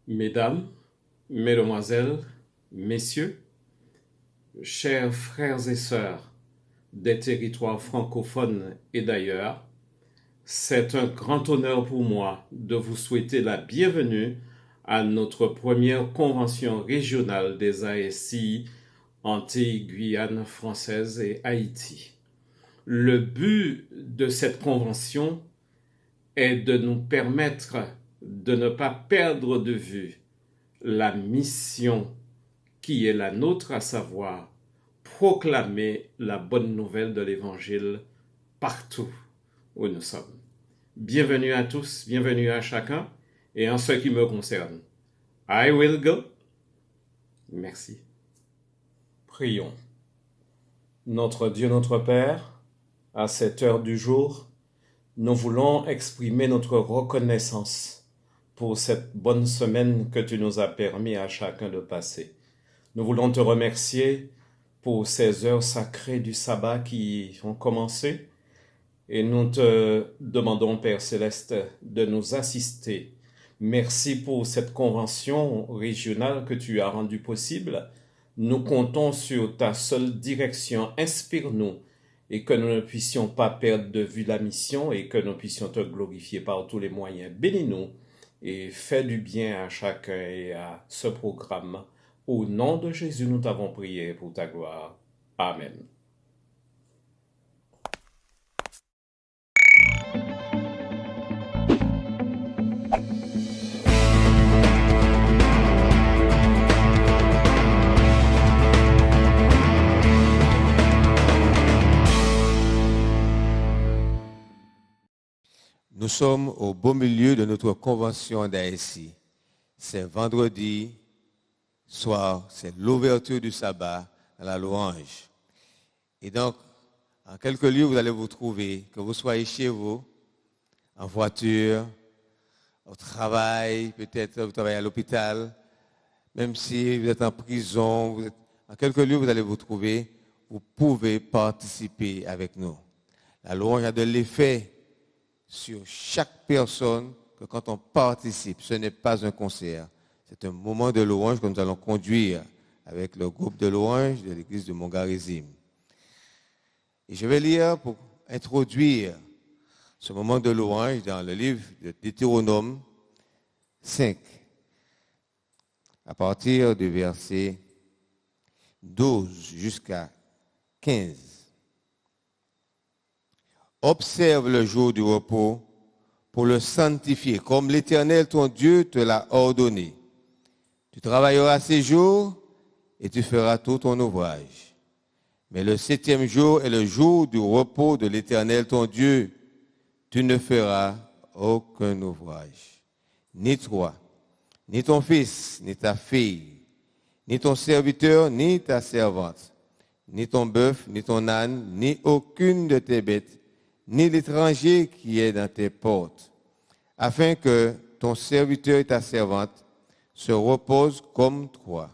Mesdames, Mesdemoiselles, Messieurs, chers frères et sœurs des territoires francophones et d'ailleurs, c'est un grand honneur pour moi de vous souhaiter la bienvenue à notre première convention régionale des ASI Antilles, Guyane française et Haïti. Le but de cette convention est de nous permettre de ne pas perdre de vue la mission qui est la nôtre, à savoir proclamer la bonne nouvelle de l'Évangile partout où nous sommes. Bienvenue à tous, bienvenue à chacun, et en ce qui me concerne, I will go. Merci. Prions. Notre Dieu, notre Père, à cette heure du jour, nous voulons exprimer notre reconnaissance pour cette bonne semaine que tu nous as permis à chacun de passer. Nous voulons te remercier pour ces heures sacrées du sabbat qui ont commencé et nous te demandons, Père Céleste, de nous assister. Merci pour cette convention régionale que tu as rendue possible. Nous comptons sur ta seule direction. Inspire-nous et que nous ne puissions pas perdre de vue la mission et que nous puissions te glorifier par tous les moyens. Bénis-nous et fais du bien à chacun et à ce programme. Au nom de Jésus, nous t'avons prié pour ta gloire. Amen. Nous sommes au beau milieu de notre convention d'ASI. C'est vendredi soir, c'est l'ouverture du sabbat à la louange. Et donc, en quelques lieux, vous allez vous trouver, que vous soyez chez vous, en voiture, au travail, peut-être vous travaillez à l'hôpital, même si vous êtes en prison, en quelques lieux, vous allez vous trouver, vous pouvez participer avec nous. La louange a de l'effet sur chaque personne que quand on participe, ce n'est pas un concert. C'est un moment de louange que nous allons conduire avec le groupe de louange de l'église de Montgarizim. Et je vais lire pour introduire ce moment de louange dans le livre de Deutéronome 5, à partir du verset 12 jusqu'à 15. Observe le jour du repos pour le sanctifier, comme l'Éternel ton Dieu te l'a ordonné. Tu travailleras 6 jours et tu feras tout ton ouvrage. Mais le 7e jour est le jour du repos de l'Éternel ton Dieu. Tu ne feras aucun ouvrage. Ni toi, ni ton fils, ni ta fille, ni ton serviteur, ni ta servante, ni ton bœuf, ni ton âne, ni aucune de tes bêtes, ni l'étranger qui est dans tes portes, afin que ton serviteur et ta servante se reposent comme toi.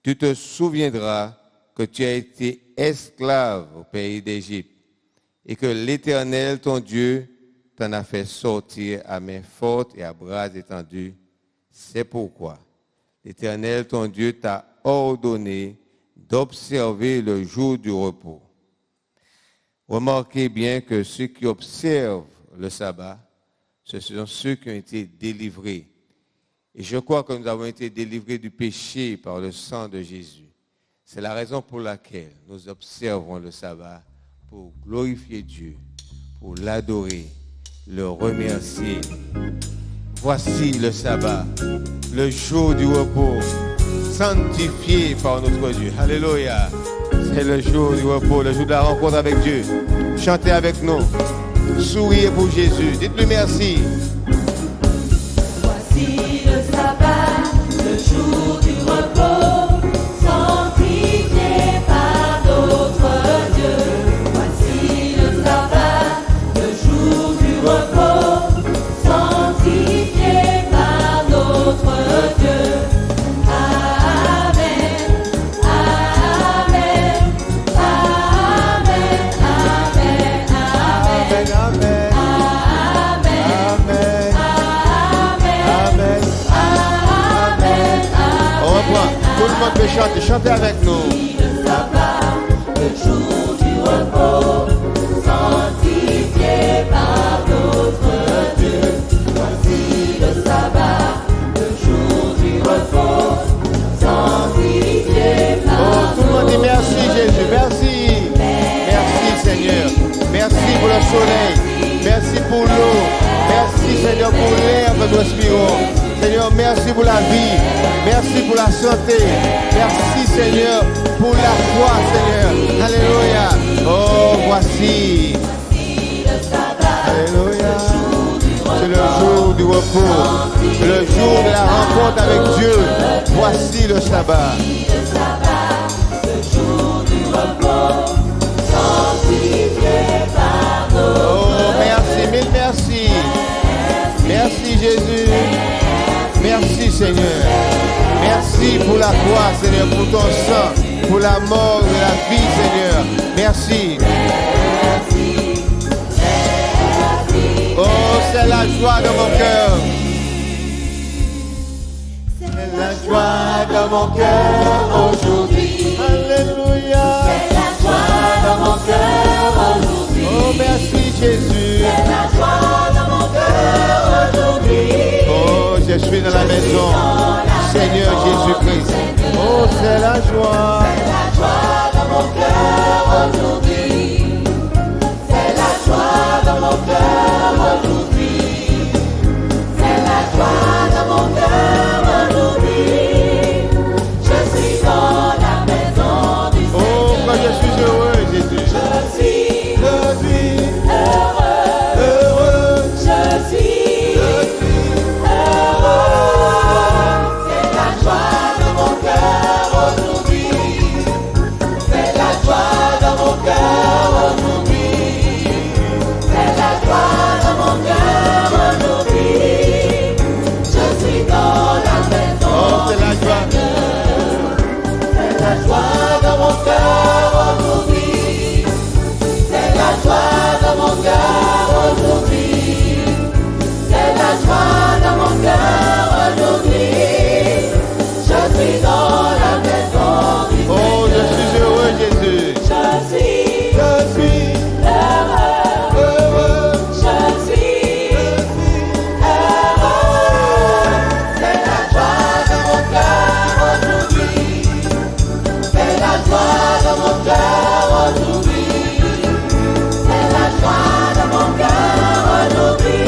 Tu te souviendras que tu as été esclave au pays d'Égypte et que l'Éternel, ton Dieu, t'en a fait sortir à main forte et à bras étendus. C'est pourquoi l'Éternel, ton Dieu, t'a ordonné d'observer le jour du repos. Remarquez bien que ceux qui observent le sabbat, ce sont ceux qui ont été délivrés. Et je crois que nous avons été délivrés du péché par le sang de Jésus. C'est la raison pour laquelle nous observons le sabbat, pour glorifier Dieu, pour l'adorer, le remercier. Voici le sabbat, le jour du repos, sanctifié par notre Dieu. Alléluia. C'est le jour du repos, le jour de la rencontre avec Dieu. Chantez avec nous. Souriez pour Jésus. Dites-lui merci. Voici le sabbat, le jour du repos, sanctifié par notre Dieu. Voici le sabbat, le jour du repos, sanctifié par notre Dieu. monde peut chanter. Chantez avec nous. Le sabbat, le jour du repos, sanctifié par notre Dieu. Voici le sabbat, le jour du repos, sanctifié par Oh, tout le monde dit merci Jésus, merci. Merci Seigneur. Merci pour le soleil. Merci pour l'eau. Merci Seigneur pour l'air que nous respirons. Seigneur, merci pour la vie. Merci pour la santé. Merci Seigneur pour la foi Seigneur. Alléluia. Oh, voici. Alléluia. C'est le jour du repos. C'est le jour de la rencontre avec Dieu. Voici le sabbat. le sabbat, le jour du repos, sanctifié par nos Oh, merci, mille merci. Merci Jésus. Merci Seigneur. Merci pour la croix Seigneur, pour ton sang, pour la mort et la vie Seigneur. Merci. Oh, c'est la joie de mon cœur. C'est la joie de mon cœur aujourd'hui. Alléluia. C'est la joie de mon cœur aujourd'hui. Oh, merci Jésus. C'est la joie de mon cœur aujourd'hui. Oh, je suis dans la maison. Seigneur Jésus-Christ. Oh, c'est la joie. C'est la joie de mon cœur aujourd'hui. C'est la joie de mon cœur aujourd'hui. C'est la joie de mon cœur aujourd'hui. Je suis dans la maison du Oh, quand je suis heureux, Jésus. Je suis heureux. je suis heureux. C'est la joie de mon cœur aujourd'hui. C'est la joie de mon cœur aujourd'hui. C'est la joie de mon cœur aujourd'hui. Je suis dans la maison. Oh, c'est la joie. C'est la joie de mon cœur aujourd'hui. C'est la joie de mon cœur aujourd'hui. C'est la joie de mon cœur aujourd'hui. Je suis dans la maison du Oh, je suis heureux, Jésus. Je suis Je suis heureux. heureux. Je suis heureux. C'est la joie de mon cœur aujourd'hui. C'est la joie de mon cœur aujourd'hui. C'est la joie de mon cœur aujourd'hui.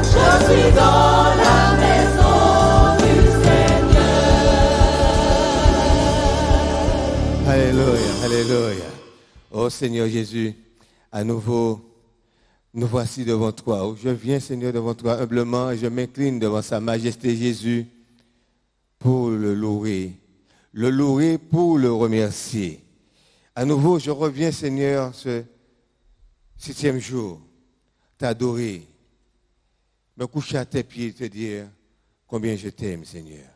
Je suis dans la maison du Seigneur. Alléluia, alléluia. Oh Seigneur Jésus, à nouveau, nous voici devant toi. Oh, je viens Seigneur devant toi humblement et je m'incline devant sa majesté Jésus pour le louer pour le remercier. À nouveau, je reviens Seigneur ce 7e jour, t'adorer, me coucher à tes pieds et te dire combien je t'aime Seigneur,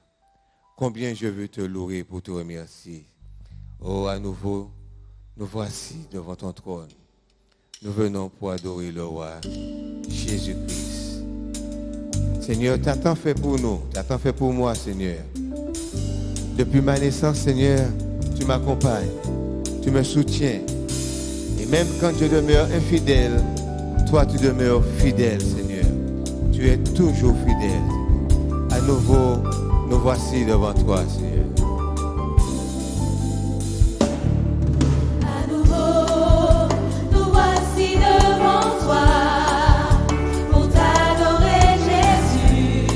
combien je veux te louer pour te remercier. Oh, à nouveau, nous voici devant ton trône. Nous venons pour adorer le roi Jésus-Christ. Seigneur, tu as tant fait pour nous, tu as tant fait pour moi, Seigneur. Depuis ma naissance, Seigneur, tu m'accompagnes, tu me soutiens. Et même quand je demeure infidèle, toi tu demeures fidèle, Seigneur. Tu es toujours fidèle. À nouveau, nous voici devant toi, Seigneur. À nouveau, nous voici devant toi pour t'adorer Jésus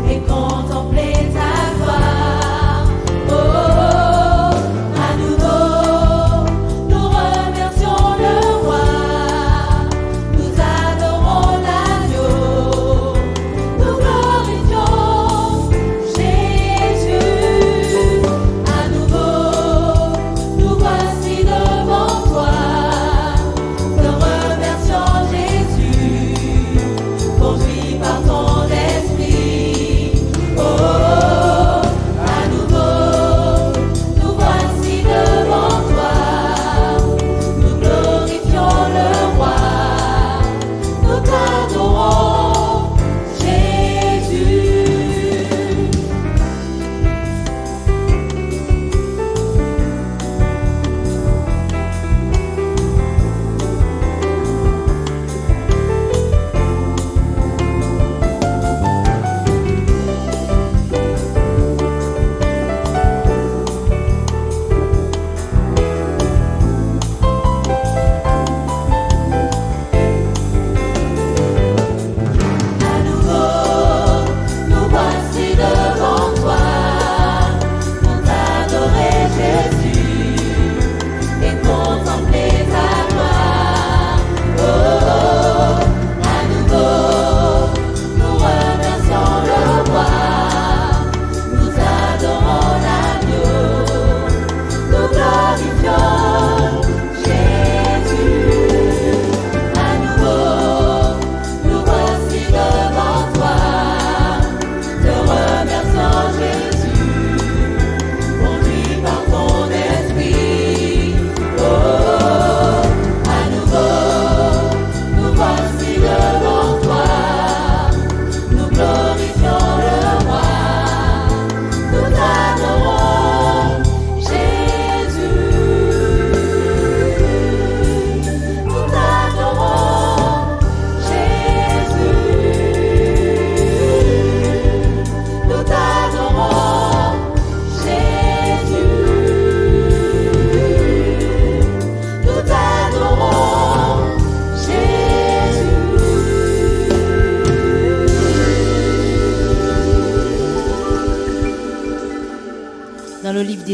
et contempler ta gloire. Oh, à nouveau, nous remercions le roi, nous adorons l'agneau, nous glorifions Jésus.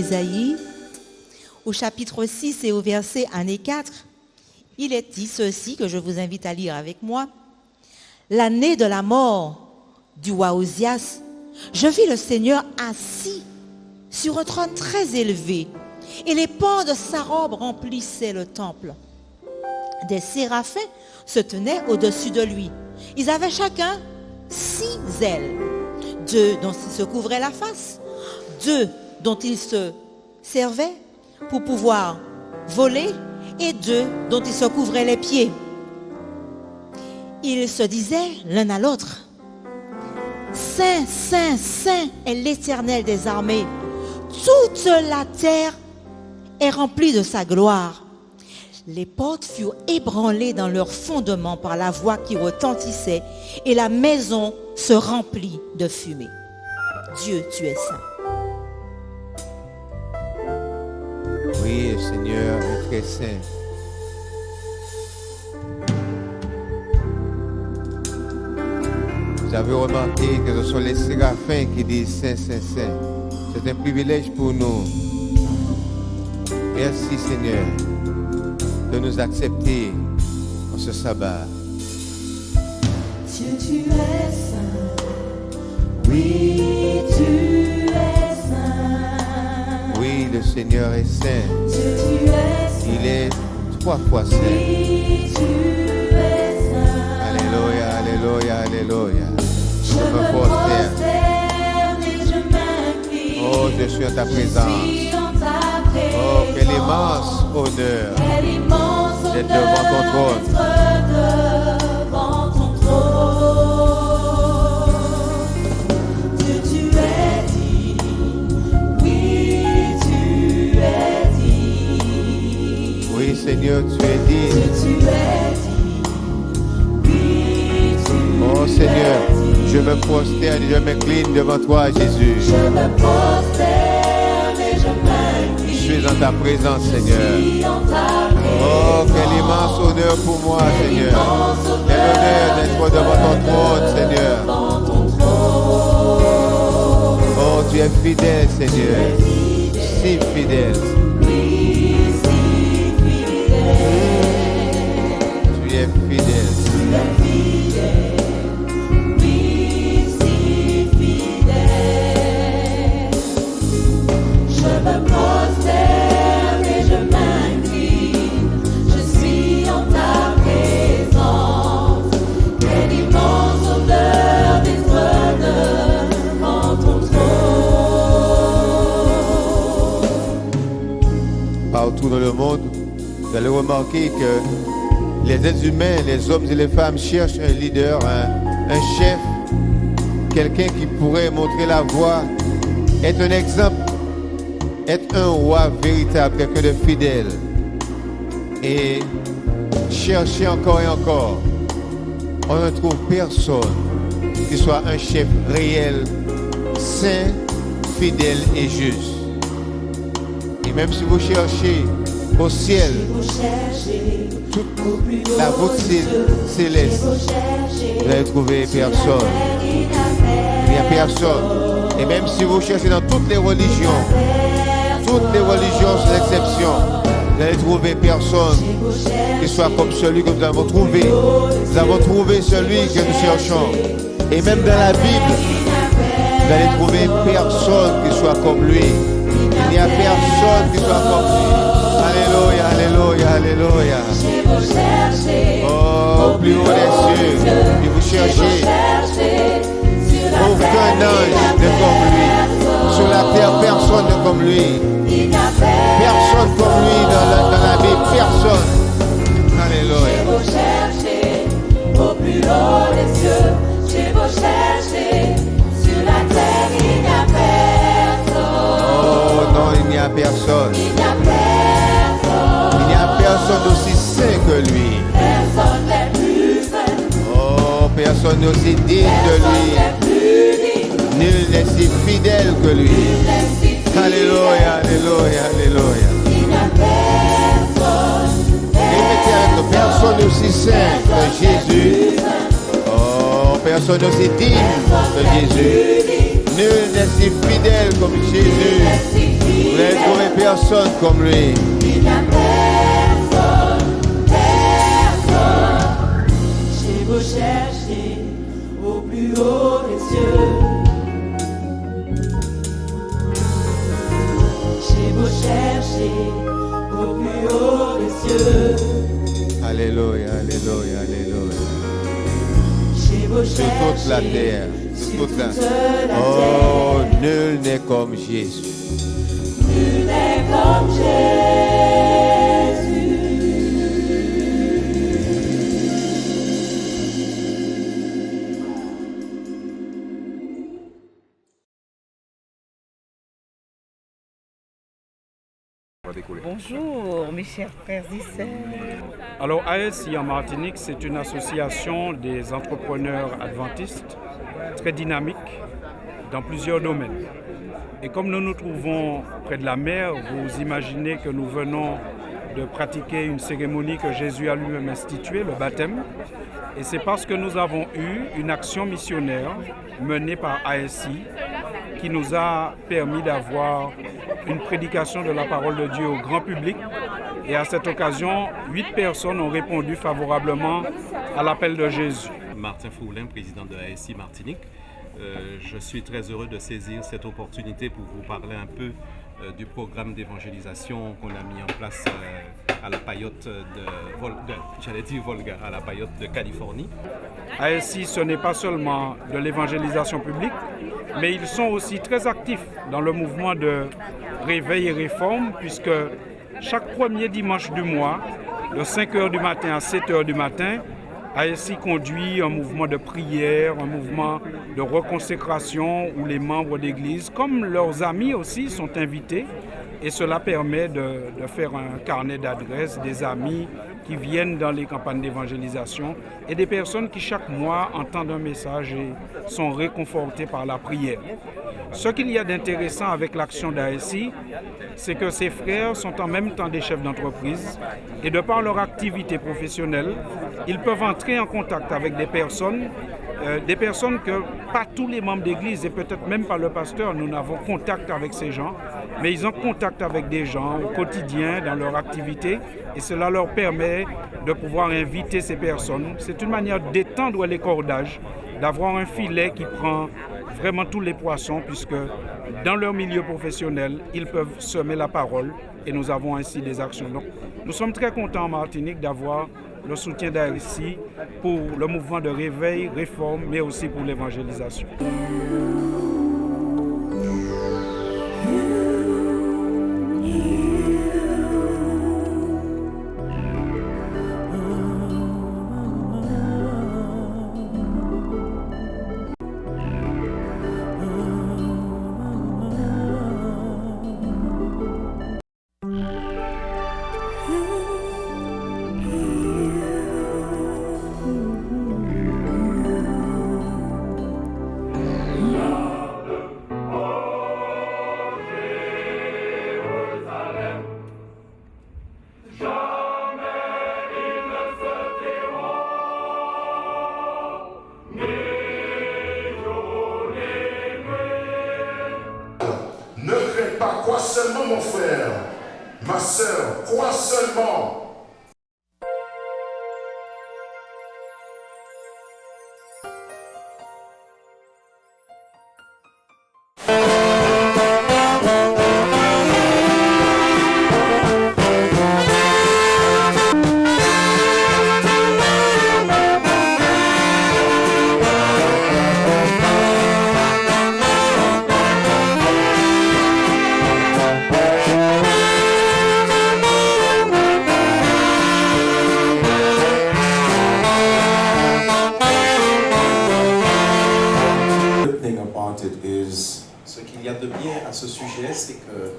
d'Ésaïe, au chapitre 6 et au verset 1 et 4, il est dit ceci que je vous invite à lire avec moi. L'année de la mort du roi Osias, je vis le Seigneur assis sur un trône très élevé, et les pans de sa robe remplissaient le temple. Des séraphins se tenaient au-dessus de lui. Ils avaient chacun 6 ailes, 2 dont ils se couvraient la face, 2 dont ils se servaient pour pouvoir voler, et 2 dont ils se couvraient les pieds. Ils se disaient l'un à l'autre, Saint, Saint, Saint est l'Éternel des armées. Toute la terre est remplie de sa gloire. Les portes furent ébranlées dans leurs fondements par la voix qui retentissait, et la maison se remplit de fumée. Dieu, tu es saint. Oui, le Seigneur est très saint. Vous avez remarqué que ce sont les séraphins qui disent Saint, Saint, Saint. C'est un privilège pour nous. Merci Seigneur de nous accepter en ce sabbat. Dieu, tu es saint. Oui, tu es saint. Oui, le Seigneur est saint. Dieu, tu es saint. Il est 3 fois saint. Oui, tu es saint. Alléluia, alléluia, alléluia. Je me prosterne et je m'incline. Oh, je suis en ta Je présence. suis en ta présence. Oh, quel immense honneur Quel immense d'être devant ton trône. d'être devant ton trône. Dieu, tu es dit. Oui, tu es dit. Oui, Seigneur, tu es dit. Dieu, tu es dit. Oui, tu Oh, Seigneur, je me prosterne et je m'incline devant toi, Jésus. Je me prosterne et je m'incline. Je suis en ta présence, Seigneur. Je suis en ta Oh, présence. quel immense honneur pour moi, Seigneur. immense Quel honneur d'être devant ton trône, Seigneur. Devant ton trône. Oh, tu es fidèle, Seigneur. Si fidèle. Oui, si fidèle. Tu es fidèle. Tu es fidèle. Oui, si fidèle. Je me prosterne et je m'incline. Je suis en ta présence. Quel immense honneur d'être devant ton trône. Partout dans le monde, vous allez remarquer que les êtres humains, les hommes et les femmes cherchent un leader, un chef, quelqu'un qui pourrait montrer la voie, être un exemple, être un roi véritable, quelqu'un de fidèle. Et chercher encore et encore, on ne trouve personne qui soit un chef réel, saint, fidèle et juste. Et même si vous cherchez au ciel, Vous cherchez toute au plus haut la voûte des cieux. céleste, Vous cherchez vous n'allez trouver personne. Il n'y a personne. Et même si vous cherchez dans toutes les religions sans exception, vous n'allez trouver personne qui soit comme celui que nous avons trouvé. Nous avons trouvé celui que nous cherchons. Et même dans la Bible, vous allez trouver personne qui soit comme lui. Il n'y a personne qui soit comme lui. Alléluia, alléluia, alléluia. Vous cherchez Oh, au plus haut des cieux, et vous cherchez aucun ange n'est comme lui. Sur la terre, personne n'est comme lui. Personne comme lui dans la Bible, personne. Alléluia. Vous cherchez au plus haut des cieux. J'ai beau chercher sur la terre, il n'y a personne. Oh non, il n'y a personne. Il n'y a personne. Il n'y a personne aussi saint que lui. Personne n'est plus saint. Oh, personne n'est aussi digne de lui. Personne n'est plus digne. Nul n'est si fidèle que lui. Alléluia, alléluia, alléluia. Il n'y a personne. Répétez avec nous, personne aussi saint que Jésus. Oh, personne aussi digne que Jésus. nul n'est si fidèle comme Jésus. Vous n'avez trouvé personne comme lui. Il n'y a personne, personne. J'ai beau chercher au plus haut des cieux. J'ai beau chercher au plus haut des cieux. Alléluia, alléluia, alléluia. J'ai beau Sur toute la chercher terre, sur sur toute la toute la Oh, terre. nul n'est comme Jésus. Nul n'est comme Bonjour mes chers frères et sœurs. Alors ASI en Martinique, c'est une association des entrepreneurs adventistes très dynamique dans plusieurs domaines. Et comme nous nous trouvons près de la mer, vous imaginez que nous venons de pratiquer une cérémonie que Jésus a lui-même instituée, le baptême. Et c'est parce que nous avons eu une action missionnaire menée par ASI qui nous a permis d'avoir une prédication de la parole de Dieu au grand public. Et à cette occasion, 8 personnes ont répondu favorablement à l'appel de Jésus. Martin Foulin, président de ASI Martinique. Je suis très heureux de saisir cette opportunité pour vous parler un peu du programme d'évangélisation qu'on a mis en place à la Payotte à la Payotte de Californie. ASI, ce n'est pas seulement de l'évangélisation publique, mais ils sont aussi très actifs dans le mouvement de réveil et réforme, puisque chaque premier dimanche du mois, de 5h du matin à 7h du matin, ASI conduit un mouvement de prière, un mouvement de reconsécration où les membres d'église, comme leurs amis aussi, sont invités. Et cela permet de faire un carnet d'adresses des amis qui viennent dans les campagnes d'évangélisation et des personnes qui chaque mois entendent un message et sont réconfortées par la prière. Ce qu'il y a d'intéressant avec l'action d'ASI, c'est que ces frères sont en même temps des chefs d'entreprise et de par leur activité professionnelle, ils peuvent entrer en contact avec des personnes que pas tous les membres d'église et peut-être même pas le pasteur, nous n'avons contact avec ces gens, mais ils ont contact avec des gens au quotidien dans leur activité et cela leur permet de pouvoir inviter ces personnes. C'est une manière d'étendre les cordages, d'avoir un filet qui prend vraiment tous les poissons puisque dans leur milieu professionnel, ils peuvent semer la parole et nous avons ainsi des actions. Donc, nous sommes très contents en Martinique d'avoir le soutien d'ASI pour le mouvement de réveil, réforme, mais aussi pour l'évangélisation. Ne crains pas, crois seulement mon frère, ma sœur, crois seulement. Ce qu'il y a de bien à ce sujet, c'est que,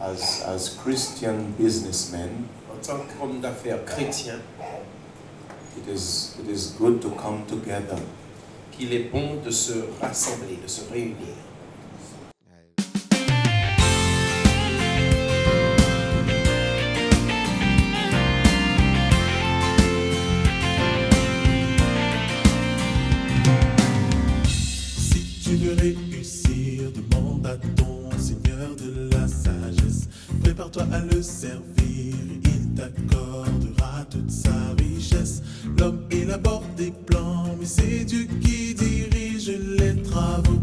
as Christian businessmen, en tant qu'hommes d'affaires chrétiens, it is good to come together. Qu'il est bon de se rassembler, de se réunir. Si tu veux réussir plans, mais c'est Dieu qui dirige les travaux.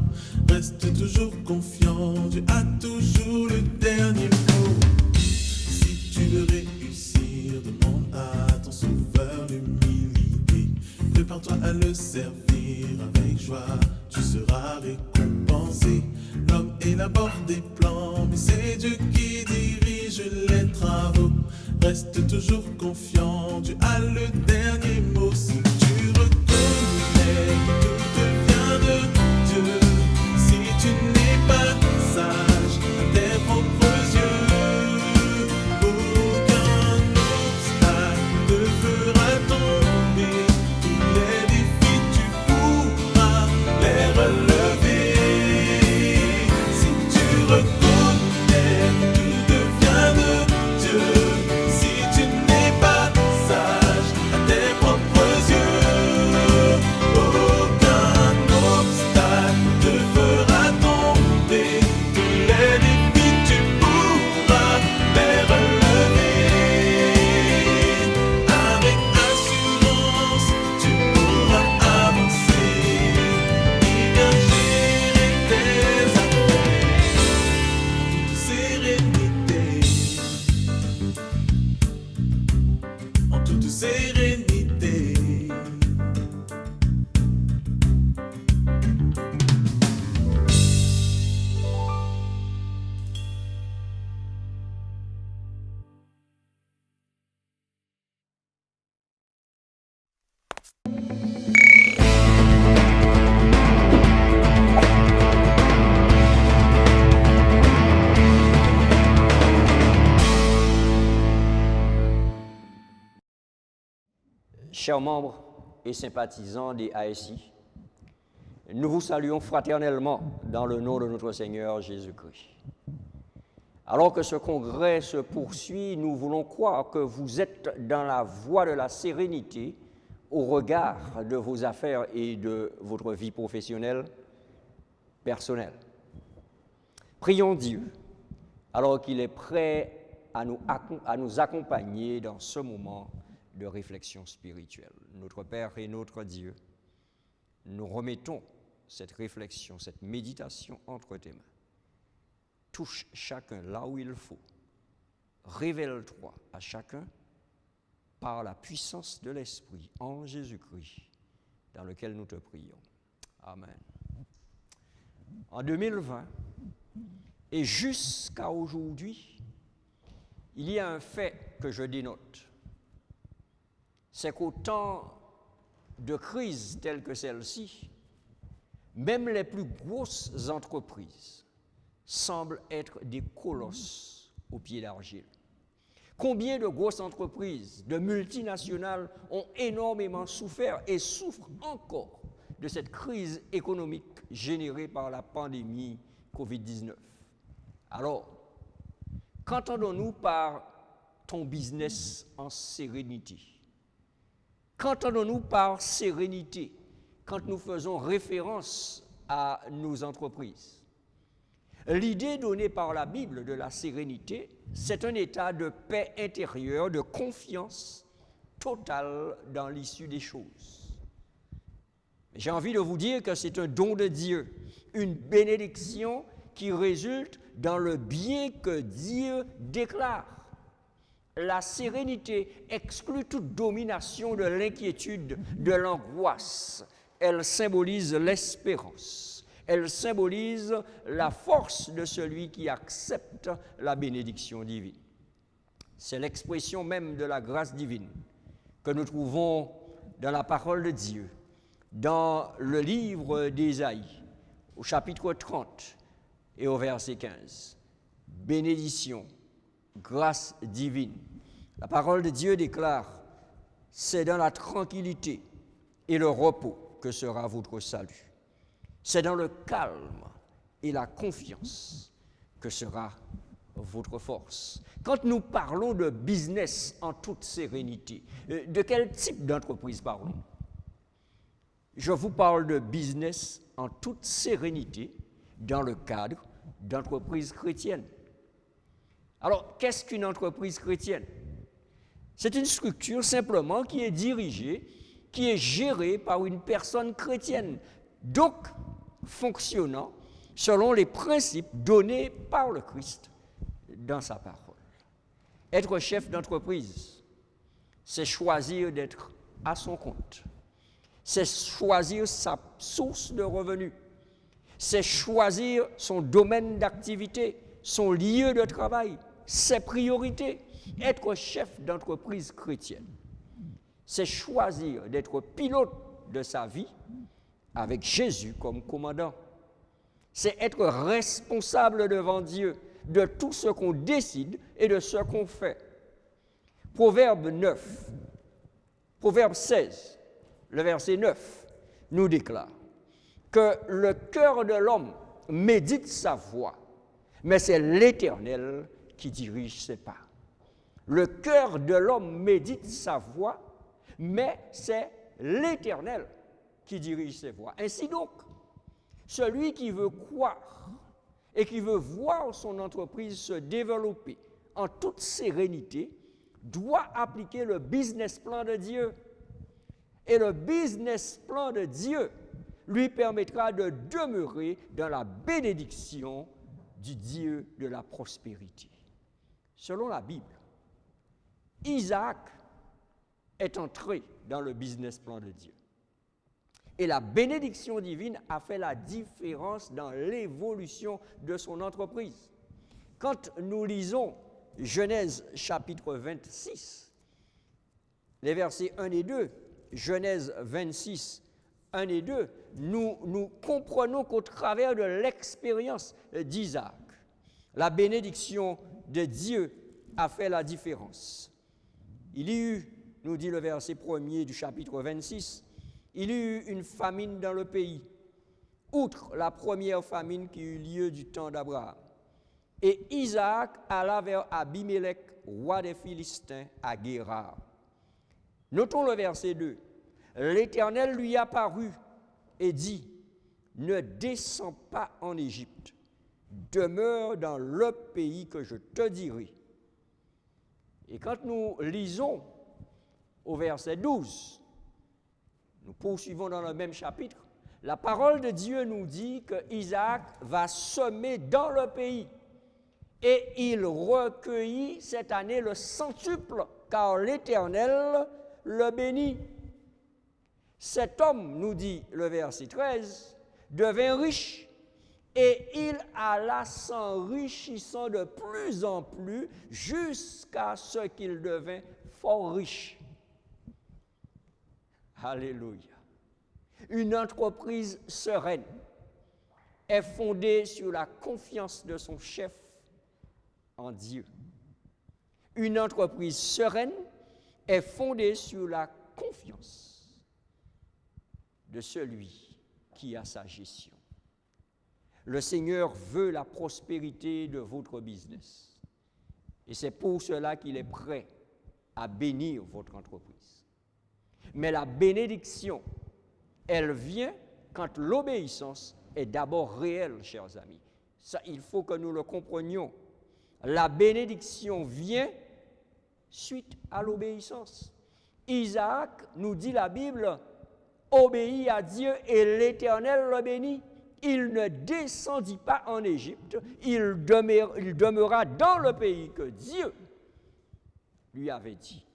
Reste toujours confiant, Dieu a toujours le dernier mot. Si tu veux réussir, demande à ton sauveur l'humilité. Prépare-toi à le servir avec joie, tu seras récompensé. L'homme élabore des plans, mais c'est Dieu qui dirige les travaux. Reste toujours confiant, Dieu a le dernier mot. Si tu reconnais que tout devient de Dieu, si tu n'es pas sage à tes propres yeux, aucun obstacle te fera tomber. Tous les défis, tu pourras les relever. Si tu reconnais que tout devient de Dieu, si tu n'es pas sage à tes propres yeux, aucun obstacle te fera tomber. Tous les défis, tu pourras les relever. Avec assurance, tu pourras avancer et bien gérer tes affaires en toute sérénité. En toute sérénité. Chers membres et sympathisants des ASI, nous vous saluons fraternellement dans le nom de notre Seigneur Jésus-Christ. Alors que ce congrès se poursuit, nous voulons croire que vous êtes dans la voie de la sérénité au regard de vos affaires et de votre vie professionnelle, personnelle. Prions Dieu alors qu'il est prêt à nous accompagner dans ce moment de réflexion spirituelle. Notre Père et notre Dieu, nous remettons cette réflexion, cette méditation entre tes mains. Touche chacun là où il faut. Révèle-toi à chacun par la puissance de l'Esprit en Jésus-Christ, dans lequel nous te prions. Amen. En 2020 et jusqu'à aujourd'hui, il y a un fait que je dénote. C'est qu'au temps de crise telle que celle-ci, même les plus grosses entreprises semblent être des colosses aux pieds d'argile. Combien de grosses entreprises, de multinationales ont énormément souffert et souffrent encore de cette crise économique générée par la pandémie Covid-19. Alors, qu'entendons-nous par ton business en sérénité? Qu'entendons-nous par sérénité quand nous faisons référence à nos entreprises? L'idée donnée par la Bible de la sérénité, c'est un état de paix intérieure, de confiance totale dans l'issue des choses. J'ai envie de vous dire que c'est un don de Dieu, une bénédiction qui résulte dans le bien que Dieu déclare. La sérénité exclut toute domination de l'inquiétude, de l'angoisse. Elle symbolise l'espérance. Elle symbolise la force de celui qui accepte la bénédiction divine. C'est l'expression même de la grâce divine que nous trouvons dans la parole de Dieu, dans le livre d'Ésaïe, au chapitre 30 et au verset 15. Bénédiction, grâce divine. La parole de Dieu déclare, c'est dans la tranquillité et le repos que sera votre salut. C'est dans le calme et la confiance que sera votre force. Quand nous parlons de business en toute sérénité, de quel type d'entreprise parlons-nous? Je vous parle de business en toute sérénité dans le cadre d'entreprises chrétiennes. Alors, qu'est-ce qu'une entreprise chrétienne? C'est une structure simplement qui est dirigée, qui est gérée par une personne chrétienne, donc fonctionnant selon les principes donnés par le Christ dans sa parole. Être chef d'entreprise, c'est choisir d'être à son compte. C'est choisir sa source de revenus. C'est choisir son domaine d'activité, son lieu de travail, ses priorités. Être chef d'entreprise chrétienne, c'est choisir d'être pilote de sa vie avec Jésus comme commandant. C'est être responsable devant Dieu de tout ce qu'on décide et de ce qu'on fait. Proverbe 16, le verset 9, nous déclare que le cœur de l'homme médite sa voie, mais c'est l'Éternel qui dirige ses pas. Le cœur de l'homme médite sa voie, mais c'est l'Éternel qui dirige ses voies. Ainsi donc, celui qui veut croire et qui veut voir son entreprise se développer en toute sérénité doit appliquer le business plan de Dieu. Et le business plan de Dieu lui permettra de demeurer dans la bénédiction du Dieu de la prospérité. Selon la Bible, Isaac est entré dans le business plan de Dieu. Et la bénédiction divine a fait la différence dans l'évolution de son entreprise. Quand nous lisons Genèse chapitre 26, les versets 1 et 2, Genèse 26, 1 et 2, nous comprenons qu'au travers de l'expérience d'Isaac, la bénédiction de Dieu a fait la différence. Il y eut, nous dit le verset 1er du chapitre 26, il y eut une famine dans le pays, outre la première famine qui eut lieu du temps d'Abraham. Et Isaac alla vers Abimelech, roi des Philistins, à Guérar. Notons le verset 2. L'Éternel lui apparut et dit, « Ne descends pas en Égypte, demeure dans le pays que je te dirai. » Et quand nous lisons au verset 12, nous poursuivons dans le même chapitre, la parole de Dieu nous dit que Isaac va semer dans le pays. Et il recueillit cette année le centuple, car l'Éternel le bénit. Cet homme, nous dit le verset 13, devint riche, et il alla s'enrichissant de plus en plus jusqu'à ce qu'il devint fort riche. Alléluia. Une entreprise sereine est fondée sur la confiance de son chef en Dieu. Une entreprise sereine est fondée sur la confiance de celui qui a sa gestion. Le Seigneur veut la prospérité de votre business. Et c'est pour cela qu'il est prêt à bénir votre entreprise. Mais la bénédiction, elle vient quand l'obéissance est d'abord réelle, chers amis. Ça, il faut que nous le comprenions. La bénédiction vient suite à l'obéissance. Isaac, nous dit la Bible, obéit à Dieu et l'Éternel le bénit. Il ne descendit pas en Égypte, il demeura dans le pays que Dieu lui avait dit.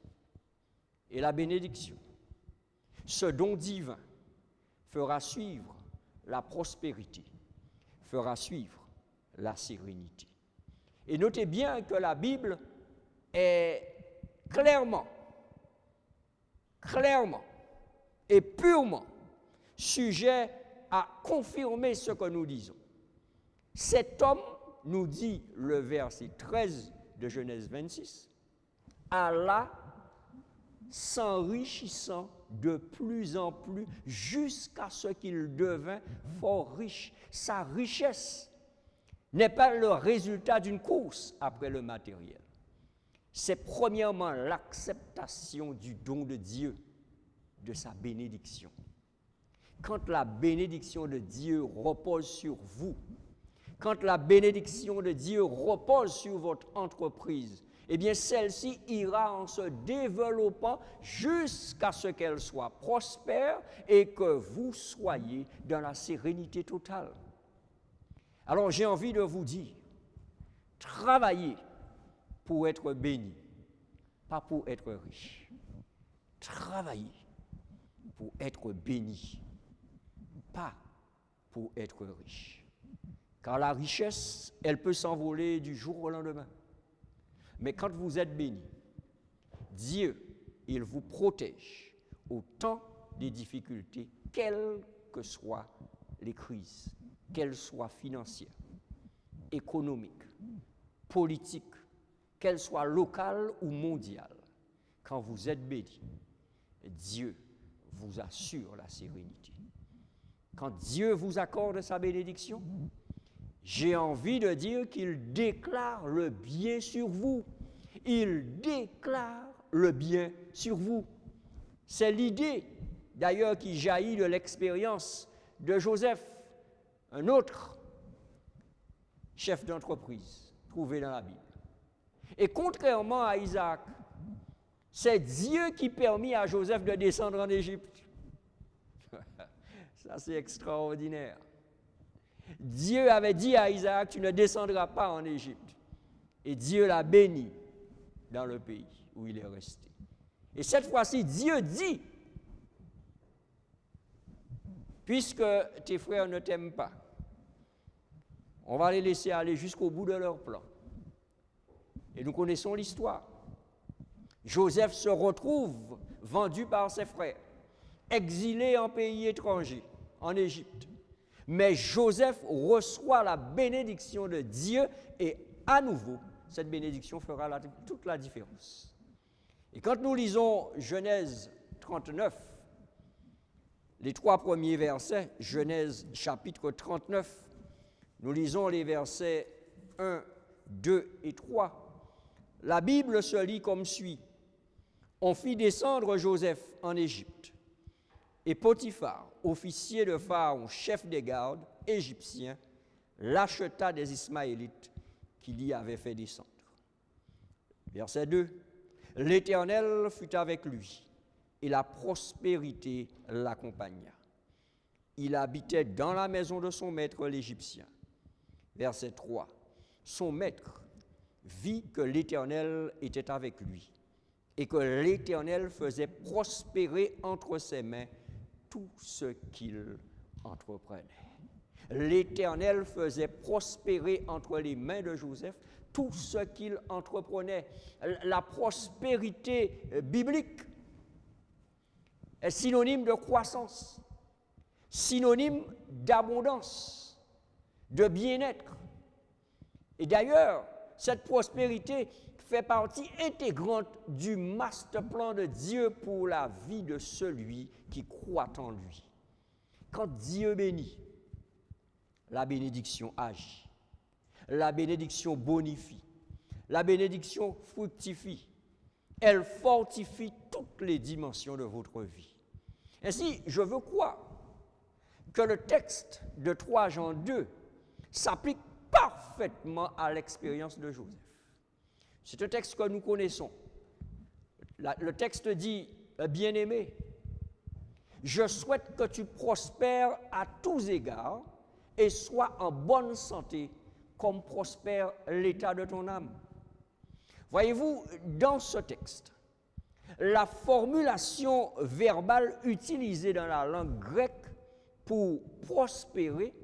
Et la bénédiction, ce don divin, fera suivre la prospérité, fera suivre la sérénité. Et notez bien que la Bible est clairement et purement sujet à confirmer ce que nous disons. Cet homme, nous dit le verset 13 de Genèse 26, alla s'enrichissant de plus en plus jusqu'à ce qu'il devint fort riche. Sa richesse n'est pas le résultat d'une course après le matériel. C'est premièrement l'acceptation du don de Dieu, de sa bénédiction. Quand la bénédiction de Dieu repose sur vous, quand la bénédiction de Dieu repose sur votre entreprise, eh bien celle-ci ira en se développant jusqu'à ce qu'elle soit prospère et que vous soyez dans la sérénité totale. Alors j'ai envie de vous dire, travaillez pour être béni, pas pour être riche. Travaillez pour être béni, pas pour être riche. Car la richesse, elle peut s'envoler du jour au lendemain. Mais quand vous êtes béni, Dieu, il vous protège au temps des difficultés, quelles que soient les crises, qu'elles soient financières, économiques, politiques, qu'elles soient locales ou mondiales. Quand vous êtes béni, Dieu vous assure la sérénité. Quand Dieu vous accorde sa bénédiction, j'ai envie de dire qu'il déclare le bien sur vous. Il déclare le bien sur vous. C'est l'idée, d'ailleurs, qui jaillit de l'expérience de Joseph, un autre chef d'entreprise trouvé dans la Bible. Et contrairement à Isaac, c'est Dieu qui permit à Joseph de descendre en Égypte. Ça, c'est extraordinaire. Dieu avait dit à Isaac, tu ne descendras pas en Égypte. Et Dieu l'a béni dans le pays où il est resté. Et cette fois-ci, Dieu dit, puisque tes frères ne t'aiment pas, on va les laisser aller jusqu'au bout de leur plan. Et nous connaissons l'histoire. Joseph se retrouve vendu par ses frères, exilé en pays étranger, en Égypte. Mais Joseph reçoit la bénédiction de Dieu et à nouveau, cette bénédiction fera toute la différence. Et quand nous lisons Genèse 39, les 3 premiers versets, Genèse chapitre 39, nous lisons les versets 1, 2 et 3. La Bible se lit comme suit. On fit descendre Joseph en Égypte. Et Potiphar, officier de Pharaon, chef des gardes égyptiens, l'acheta des Ismaélites qu'il y avait fait descendre. Verset 2. L'Éternel fut avec lui, et la prospérité l'accompagna. Il habitait dans la maison de son maître l'Égyptien. Verset 3. Son maître vit que l'Éternel était avec lui, et que l'Éternel faisait prospérer entre ses mains tout ce qu'il entreprenait. L'Éternel faisait prospérer entre les mains de Joseph tout ce qu'il entreprenait. La prospérité biblique est synonyme de croissance, synonyme d'abondance, de bien-être. Et d'ailleurs, cette prospérité fait partie intégrante du master plan de Dieu pour la vie de celui qui croit en lui. Quand Dieu bénit, la bénédiction agit, la bénédiction bonifie, la bénédiction fructifie, elle fortifie toutes les dimensions de votre vie. Ainsi, je veux croire que le texte de 3 Jean 2 s'applique parfaitement à l'expérience de Joseph. C'est un texte que nous connaissons. Le texte dit, bien-aimé, je souhaite que tu prospères à tous égards et sois en bonne santé comme prospère l'état de ton âme. Voyez-vous, dans ce texte, la formulation verbale utilisée dans la langue grecque pour prospérer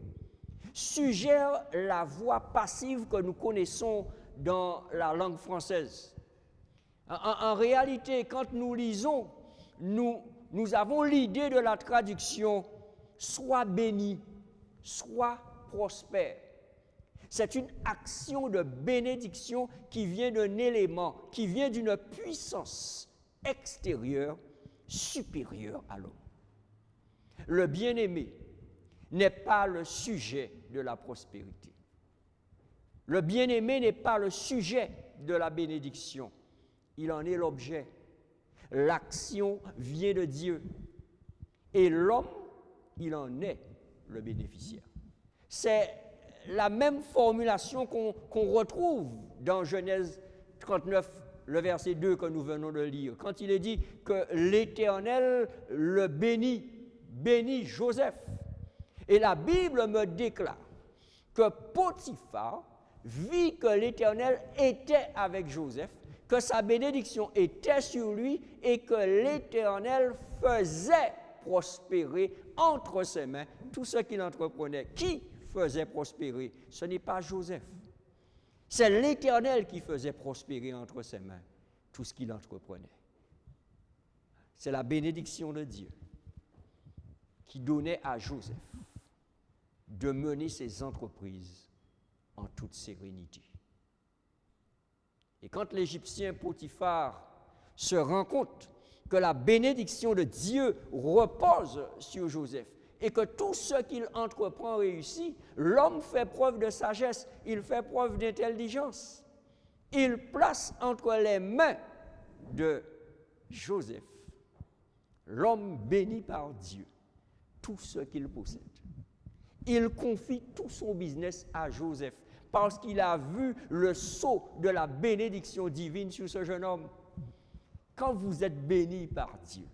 suggère la voix passive que nous connaissons dans la langue française. En réalité, quand nous lisons, nous avons l'idée de la traduction « sois béni »,« sois prospère ». C'est une action de bénédiction qui vient d'un élément, qui vient d'une puissance extérieure supérieure à l'homme. Le bien-aimé n'est pas le sujet de la prospérité. Le bien-aimé n'est pas le sujet de la bénédiction. Il en est l'objet. L'action vient de Dieu. Et l'homme, il en est le bénéficiaire. C'est la même formulation qu'on retrouve dans Genèse 39, le verset 2 que nous venons de lire, quand il est dit que l'Éternel le bénit Joseph. Et la Bible me déclare que Potiphar vit que l'Éternel était avec Joseph, que sa bénédiction était sur lui et que l'Éternel faisait prospérer entre ses mains tout ce qu'il entreprenait. Qui faisait prospérer? Ce n'est pas Joseph. C'est l'Éternel qui faisait prospérer entre ses mains tout ce qu'il entreprenait. C'est la bénédiction de Dieu qui donnait à Joseph de mener ses entreprises en toute sérénité. Et quand l'Égyptien Potiphar se rend compte que la bénédiction de Dieu repose sur Joseph et que tout ce qu'il entreprend réussit, l'homme fait preuve de sagesse, il fait preuve d'intelligence. Il place entre les mains de Joseph, l'homme béni par Dieu, tout ce qu'il possède. Il confie tout son business à Joseph parce qu'il a vu le sceau de la bénédiction divine sur ce jeune homme. Quand vous êtes béni par Dieu,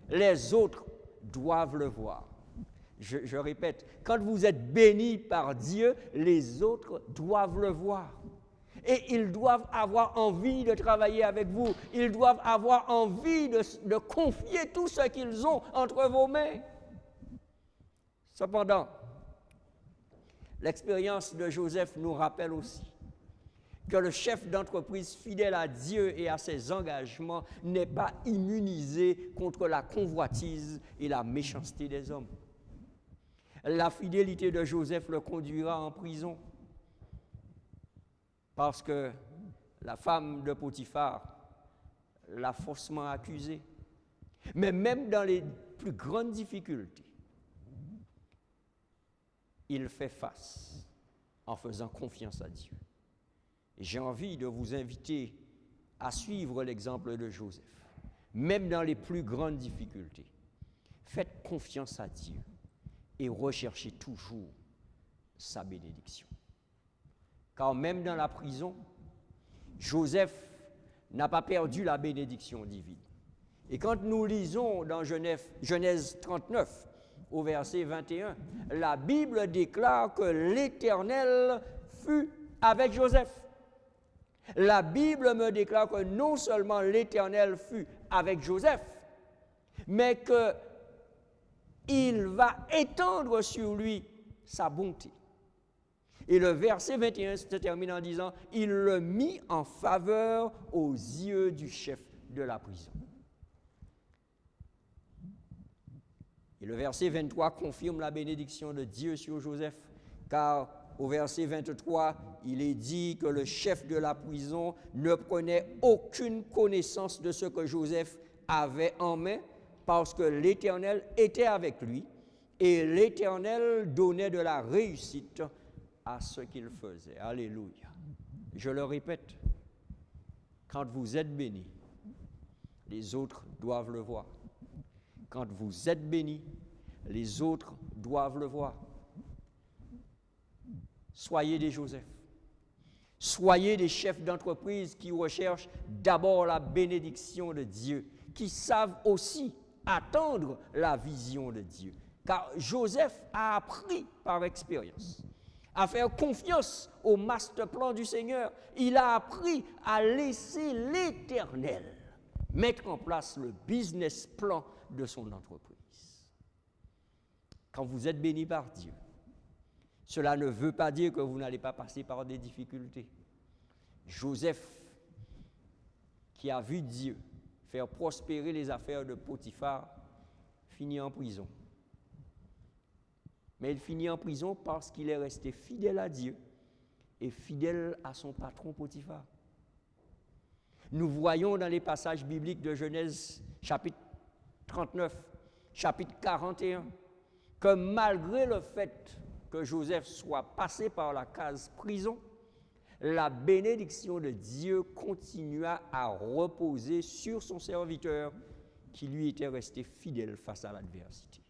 les autres doivent le voir. Je répète, quand vous êtes béni par Dieu, les autres doivent le voir. Et ils doivent avoir envie de travailler avec vous. Ils doivent avoir envie de confier tout ce qu'ils ont entre vos mains. Cependant, l'expérience de Joseph nous rappelle aussi que le chef d'entreprise fidèle à Dieu et à ses engagements n'est pas immunisé contre la convoitise et la méchanceté des hommes. La fidélité de Joseph le conduira en prison parce que la femme de Potiphar l'a faussement accusé. Mais même dans les plus grandes difficultés, il fait face en faisant confiance à Dieu. Et j'ai envie de vous inviter à suivre l'exemple de Joseph, même dans les plus grandes difficultés. Faites confiance à Dieu et recherchez toujours sa bénédiction. Car même dans la prison, Joseph n'a pas perdu la bénédiction divine. Et quand nous lisons dans Genèse 39, au verset 21, la Bible déclare que l'Éternel fut avec Joseph. La Bible me déclare que non seulement l'Éternel fut avec Joseph, mais qu'il va étendre sur lui sa bonté. Et le verset 21 se termine en disant « Il le mit en faveur aux yeux du chef de la prison ». Et le verset 23 confirme la bénédiction de Dieu sur Joseph, car au verset 23, il est dit que le chef de la prison ne prenait aucune connaissance de ce que Joseph avait en main, parce que l'Éternel était avec lui, et l'Éternel donnait de la réussite à ce qu'il faisait. Alléluia. Je le répète, quand vous êtes bénis, les autres doivent le voir. Quand vous êtes bénis, les autres doivent le voir. Soyez des Joseph. Soyez des chefs d'entreprise qui recherchent d'abord la bénédiction de Dieu, qui savent aussi attendre la vision de Dieu. Car Joseph a appris par expérience à faire confiance au master plan du Seigneur. Il a appris à laisser l'Éternel mettre en place le business plan de son entreprise. Quand vous êtes béni par Dieu, cela ne veut pas dire que vous n'allez pas passer par des difficultés. Joseph, qui a vu Dieu faire prospérer les affaires de Potiphar, finit en prison. Mais il finit en prison parce qu'il est resté fidèle à Dieu et fidèle à son patron Potiphar. Nous voyons dans les passages bibliques de Genèse, chapitre 39, chapitre 41, que malgré le fait que Joseph soit passé par la case prison, la bénédiction de Dieu continua à reposer sur son serviteur qui lui était resté fidèle face à l'adversité.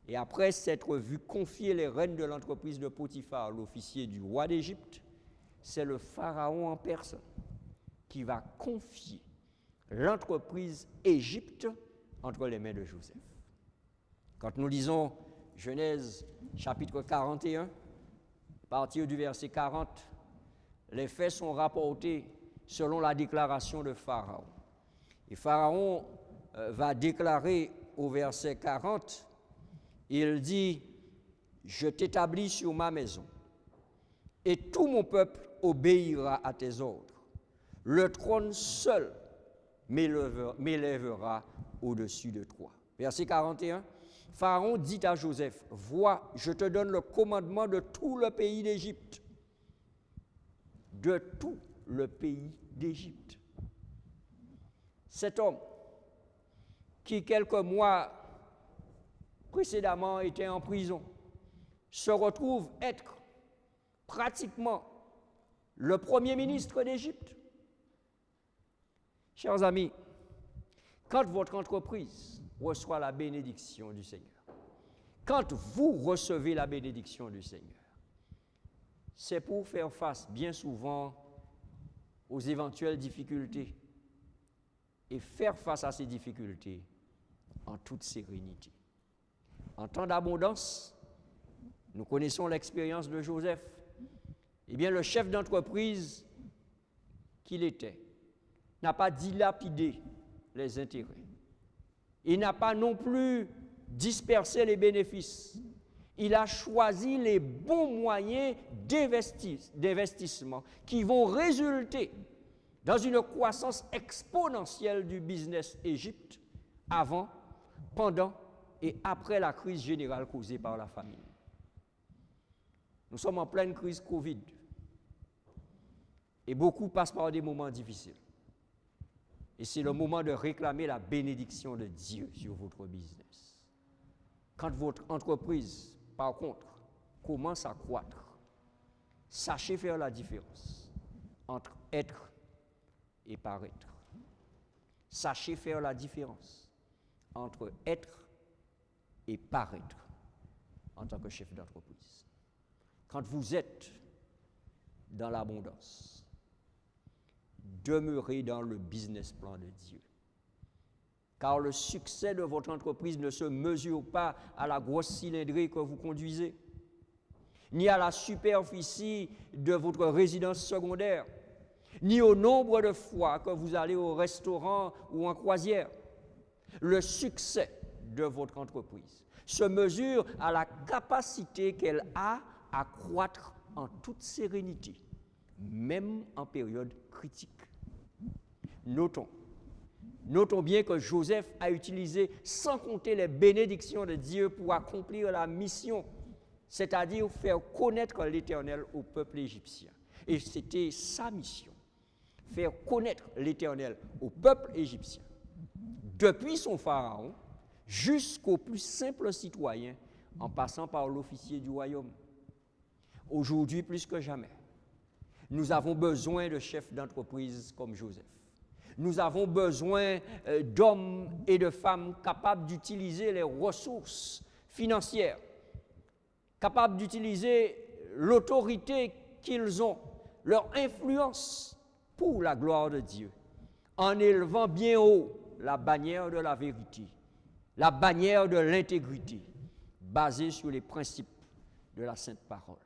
Et après s'être vu confier les rênes de l'entreprise de Potiphar, l'officier du roi d'Égypte, c'est le Pharaon en personne qui va confier l'entreprise Égypte entre les mains de Joseph. Quand nous lisons Genèse chapitre 41, à partir du verset 40, les faits sont rapportés selon la déclaration de Pharaon. Et Pharaon va déclarer au verset 40, il dit « Je t'établis sur ma maison, et tout mon peuple obéira à tes ordres. Le trône seul m'élèvera au-dessus de toi. » Verset 41, Pharaon dit à Joseph, « Vois, je te donne le commandement de tout le pays d'Égypte. » De tout le pays d'Égypte. Cet homme, qui quelques mois précédemment était en prison, se retrouve être pratiquement le premier ministre d'Égypte. Chers amis, quand votre entreprise reçoit la bénédiction du Seigneur, quand vous recevez la bénédiction du Seigneur, c'est pour faire face bien souvent aux éventuelles difficultés et faire face à ces difficultés en toute sérénité. En temps d'abondance, nous connaissons l'expérience de Joseph. Eh bien, le chef d'entreprise qu'il était n'a pas dilapidé les intérêts. Il n'a pas non plus dispersé les bénéfices. Il a choisi les bons moyens d'investissement qui vont résulter dans une croissance exponentielle du business Égypte avant, pendant et après la crise générale causée par la famine. Nous sommes en pleine crise Covid et beaucoup passent par des moments difficiles. Et c'est le moment de réclamer la bénédiction de Dieu sur votre business. Quand votre entreprise, par contre, commence à croître, sachez faire la différence entre être et paraître. Sachez faire la différence entre être et paraître en tant que chef d'entreprise. Quand vous êtes dans l'abondance, demeurez dans le business plan de Dieu. Car le succès de votre entreprise ne se mesure pas à la grosse cylindrée que vous conduisez, ni à la superficie de votre résidence secondaire, ni au nombre de fois que vous allez au restaurant ou en croisière. Le succès de votre entreprise se mesure à la capacité qu'elle a à croître en toute sérénité, même en période critique. Notons bien que Joseph a utilisé sans compter les bénédictions de Dieu pour accomplir la mission, c'est-à-dire faire connaître l'Éternel au peuple égyptien. Et c'était sa mission, faire connaître l'Éternel au peuple égyptien, depuis son pharaon jusqu'au plus simple citoyen, en passant par l'officier du royaume. Aujourd'hui, plus que jamais, nous avons besoin de chefs d'entreprise comme Joseph. Nous avons besoin d'hommes et de femmes capables d'utiliser les ressources financières, capables d'utiliser l'autorité qu'ils ont, leur influence pour la gloire de Dieu, en élevant bien haut la bannière de la vérité, la bannière de l'intégrité, basée sur les principes de la Sainte Parole.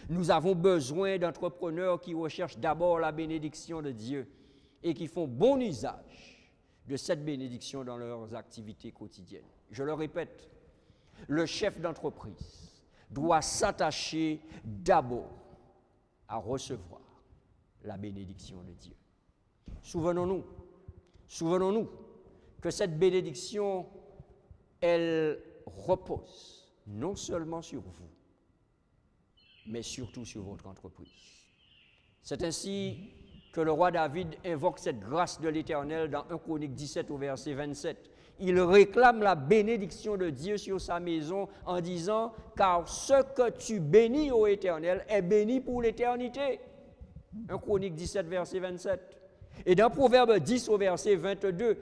Nous avons besoin d'entrepreneurs qui recherchent d'abord la bénédiction de Dieu et qui font bon usage de cette bénédiction dans leurs activités quotidiennes. Je le répète, le chef d'entreprise doit s'attacher d'abord à recevoir la bénédiction de Dieu. Souvenons-nous que cette bénédiction, elle repose non seulement sur vous, mais surtout sur votre entreprise. C'est ainsi que le roi David invoque cette grâce de l'Éternel dans 1 Chronique 17 au verset 27. Il réclame la bénédiction de Dieu sur sa maison en disant « Car ce que tu bénis, ô Éternel, est béni pour l'éternité ». 1 Chronique 17, verset 27. Et dans Proverbe 10 au verset 22,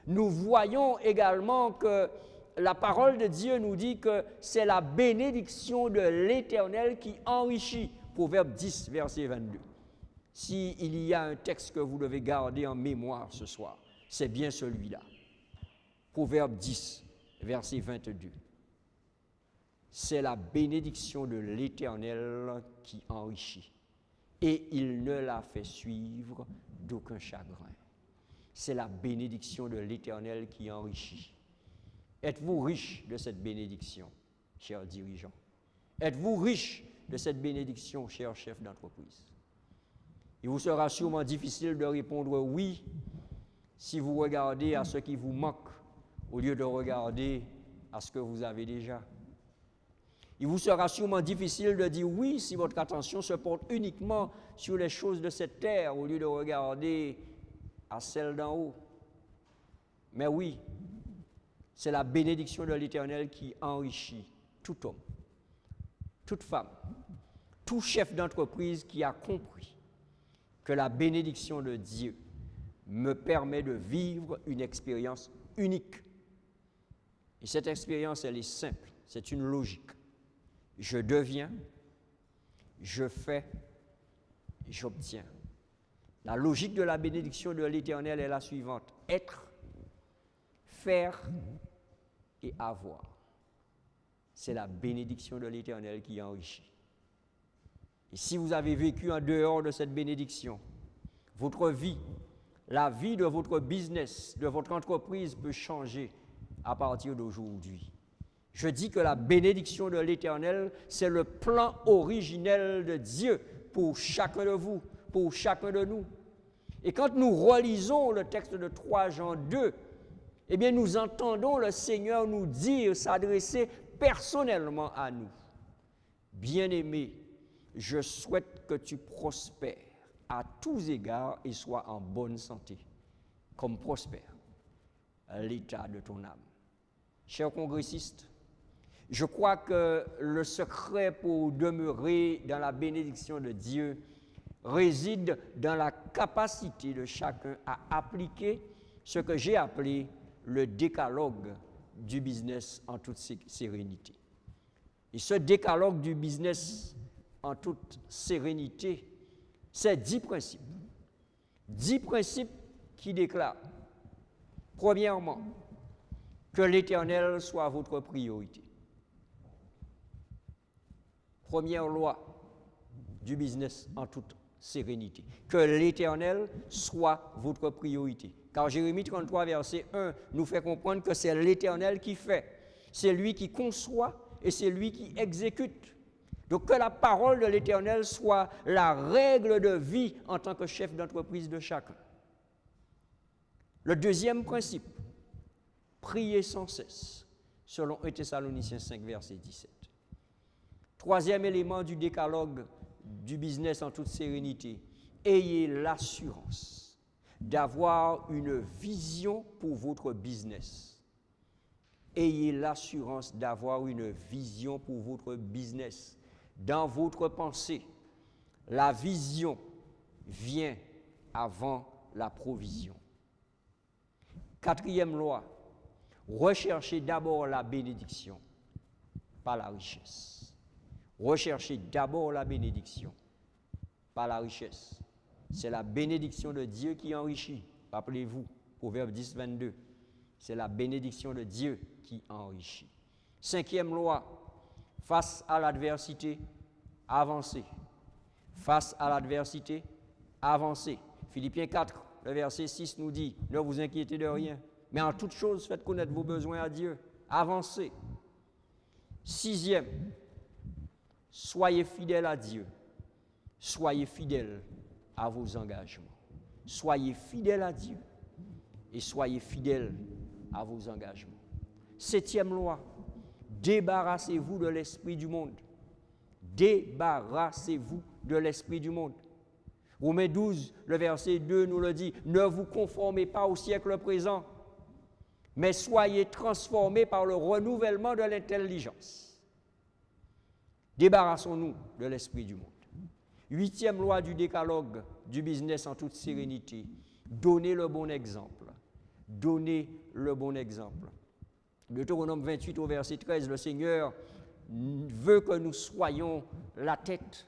nous voyons également que la parole de Dieu nous dit que c'est la bénédiction de l'Éternel qui enrichit. Proverbe 10, verset 22. S'il y a un texte que vous devez garder en mémoire ce soir, c'est bien celui-là. Proverbe 10, verset 22. C'est la bénédiction de l'Éternel qui enrichit, et il ne la fait suivre d'aucun chagrin. C'est la bénédiction de l'Éternel qui enrichit. Êtes-vous riche de cette bénédiction, chers dirigeants? Êtes-vous riche de cette bénédiction, chers chefs d'entreprise? Il vous sera sûrement difficile de répondre oui si vous regardez à ce qui vous manque au lieu de regarder à ce que vous avez déjà. Il vous sera sûrement difficile de dire oui si votre attention se porte uniquement sur les choses de cette terre au lieu de regarder à celles d'en haut. Mais oui, c'est la bénédiction de l'Éternel qui enrichit tout homme, toute femme, tout chef d'entreprise qui a compris que la bénédiction de Dieu me permet de vivre une expérience unique. Et cette expérience, elle est simple, c'est une logique. Je deviens, je fais, j'obtiens. La logique de la bénédiction de l'Éternel est la suivante: être, faire et avoir. C'est la bénédiction de l'Éternel qui enrichit. Et si vous avez vécu en dehors de cette bénédiction, votre vie, la vie de votre business, de votre entreprise peut changer à partir d'aujourd'hui. Je dis que la bénédiction de l'Éternel, c'est le plan originel de Dieu pour chacun de vous, pour chacun de nous. Et quand nous relisons le texte de 3 Jean 2, eh bien nous entendons le Seigneur nous dire, s'adresser personnellement à nous. Bien-aimé, je souhaite que tu prospères à tous égards et sois en bonne santé, comme prospère l'état de ton âme. Chers congressistes, je crois que le secret pour demeurer dans la bénédiction de Dieu réside dans la capacité de chacun à appliquer ce que j'ai appelé le décalogue du business en toute sérénité. Et ce décalogue du business en toute sérénité, c'est 10 principes. 10 principes qui déclarent, premièrement, que l'Éternel soit votre priorité. Première loi du business en toute sérénité. Que l'Éternel soit votre priorité. Car Jérémie 33, verset 1, nous fait comprendre que c'est l'Éternel qui fait. C'est lui qui conçoit et c'est lui qui exécute. Donc que la parole de l'Éternel soit la règle de vie en tant que chef d'entreprise de chacun. Le deuxième principe, priez sans cesse, selon 1 Thessaloniciens 5, verset 17. Troisième élément du décalogue du business en toute sérénité, ayez l'assurance d'avoir une vision pour votre business. Ayez l'assurance d'avoir une vision pour votre business. Dans votre pensée, la vision vient avant la provision. Quatrième loi, recherchez d'abord la bénédiction, pas la richesse. Recherchez d'abord la bénédiction, pas la richesse. C'est la bénédiction de Dieu qui enrichit. Rappelez-vous, Proverbe 10, 22. C'est la bénédiction de Dieu qui enrichit. Cinquième loi, face à l'adversité, avancez. Face à l'adversité, avancez. Philippiens 4, le verset 6 nous dit, ne vous inquiétez de rien, mais en toute chose, faites connaître vos besoins à Dieu. Avancez. Sixième, soyez fidèles à Dieu. Soyez fidèles à vos engagements. Soyez fidèles à Dieu et soyez fidèles à vos engagements. Septième loi, débarrassez-vous de l'esprit du monde. Débarrassez-vous de l'esprit du monde. Romains 12, le verset 2 nous le dit, ne vous conformez pas au siècle présent, mais soyez transformés par le renouvellement de l'intelligence. Débarrassons-nous de l'esprit du monde. Huitième loi du décalogue du business en toute sérénité, donnez le bon exemple. Donnez le bon exemple. Deutéronome 28 au verset 13, le Seigneur veut que nous soyons la tête